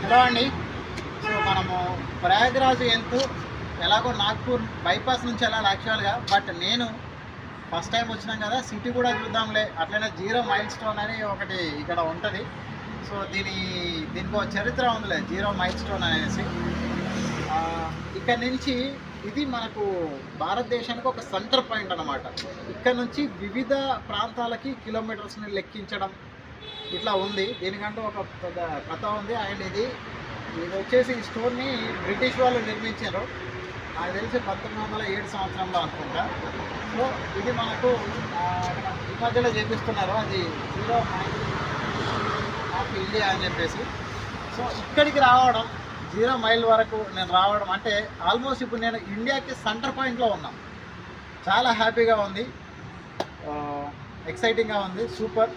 Hello అండి. So మనము ప్రయాగ్రాజ్ వెళ్తూ ఎలాగో నాగ్పూర్ బైపాస్ నుంచి వెళ్ళాలి యాక్చువల్గా. బట్ నేను ఫస్ట్ టైం వచ్చినాం కదా, సిటీ కూడా చూద్దాంలే, అట్లనే 0 మైల్ స్టోన్ అని ఒకటి ఇక్కడ ఉంటుంది. సో దీనికి ఒక చరిత్ర ఉందిలే, 0 మైల్ స్టోన్ అనేసి. ఇక్కడ నుంచి ఇది మనకు భారతదేశానికి ఒక సెంటర్ పాయింట్ అన్నమాట. ఇక్కడ నుంచి వివిధ ప్రాంతాలకి కిలోమీటర్స్ని లెక్కించడం ఇట్లా ఉంది. దీనికంటూ ఒక పెద్ద కథ ఉంది. అండ్ ఇది వచ్చేసి ఈ స్టోన్ని బ్రిటిష్ వాళ్ళు నిర్మించారు, నాకు తెలిసి 1907 సంవత్సరంలో అనుకుంటా. సో ఇది మనకు ఈ మధ్యలో చేపిస్తున్నారు, అది 0 మైల్ ఆఫ్ ఇండియా అని చెప్పేసి. సో ఇక్కడికి రావడం, 0 మైల్ వరకు నేను రావడం అంటే ఆల్మోస్ట్ ఇప్పుడు నేను ఇండియాకి సెంటర్ పాయింట్లో ఉన్నాను. చాలా హ్యాపీగా ఉంది, ఎక్సైటింగ్గా ఉంది, సూపర్.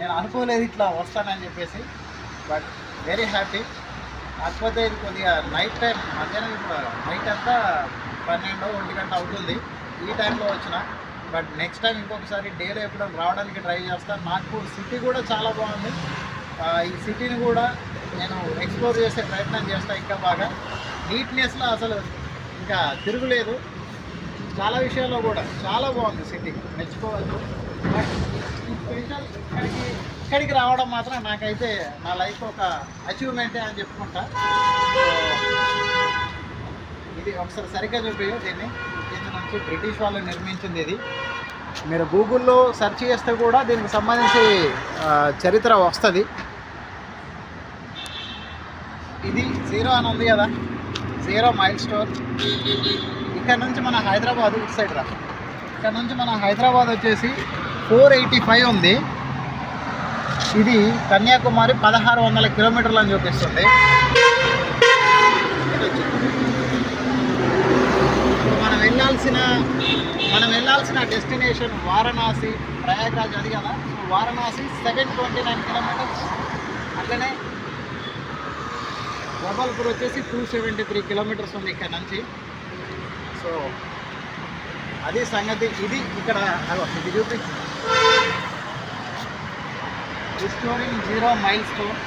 నేను అనుకోలేదు ఇట్లా వస్తానని చెప్పేసి, బట్ వెరీ హ్యాపీ. కాకపోతే ఇది కొద్దిగా నైట్ టైం, మధ్యాహ్నం ఇప్పుడు నైట్ అంతా 12-1 గంట అవుతుంది ఈ టైంలో వచ్చిన. బట్ నెక్స్ట్ టైం ఇంకొకసారి డేలో ఎప్పుడైనా రావడానికి ట్రై చేస్తాను. నాగ్పూర్ సిటీ కూడా చాలా బాగుంది. ఈ సిటీని కూడా నేను ఎక్స్ప్లోర్ చేసే ప్రయత్నం చేస్తాను ఇంకా బాగా. నీట్నెస్లో అసలు ఇంకా తిరుగులేదు, చాలా విషయాల్లో కూడా చాలా బాగుంది సిటీ, మెచ్చుకోవచ్చు. బట్ ఈ స్పెషల్ ఇక్కడికి రావడం మాత్రం నాకైతే నా లైఫ్ ఒక అచీవ్మెంటే అని చెప్పుకుంటా. ఇది ఒకసారి సరిగ్గా చూపించు, దీన్ని కింద నుంచి బ్రిటిష్ వాళ్ళు నిర్మించింది. ఇది మీరు గూగుల్లో సెర్చ్ చేస్తే కూడా దీనికి సంబంధించి చరిత్ర వస్తుంది. ఇది 0 అని ఉంది కదా, 0 మైల్ స్టోన్. ఇక్కడ నుంచి మన హైదరాబాద్ ఇటు సైడ్ రా, ఇక్కడ నుంచి మన హైదరాబాద్ వచ్చేసి 485 ఉంది. ఇది కన్యాకుమారి 1600 కిలోమీటర్లు అని చూపిస్తుంది. మనం వెళ్ళాల్సిన డెస్టినేషన్ వారణాసి, ప్రయాగ్రాజ్ అది కదా. So Varanasi 729 kilometres. అట్లనే జబల్పూర్ వచ్చేసి 273 కిలోమీటర్స్ ఉంది ఇక్కడ నుంచి. సో అది సంగతి. ఇది ఇక్కడ ఇది చూపి, రిస్టోరింగ్ 0 మైల్ స్టోన్.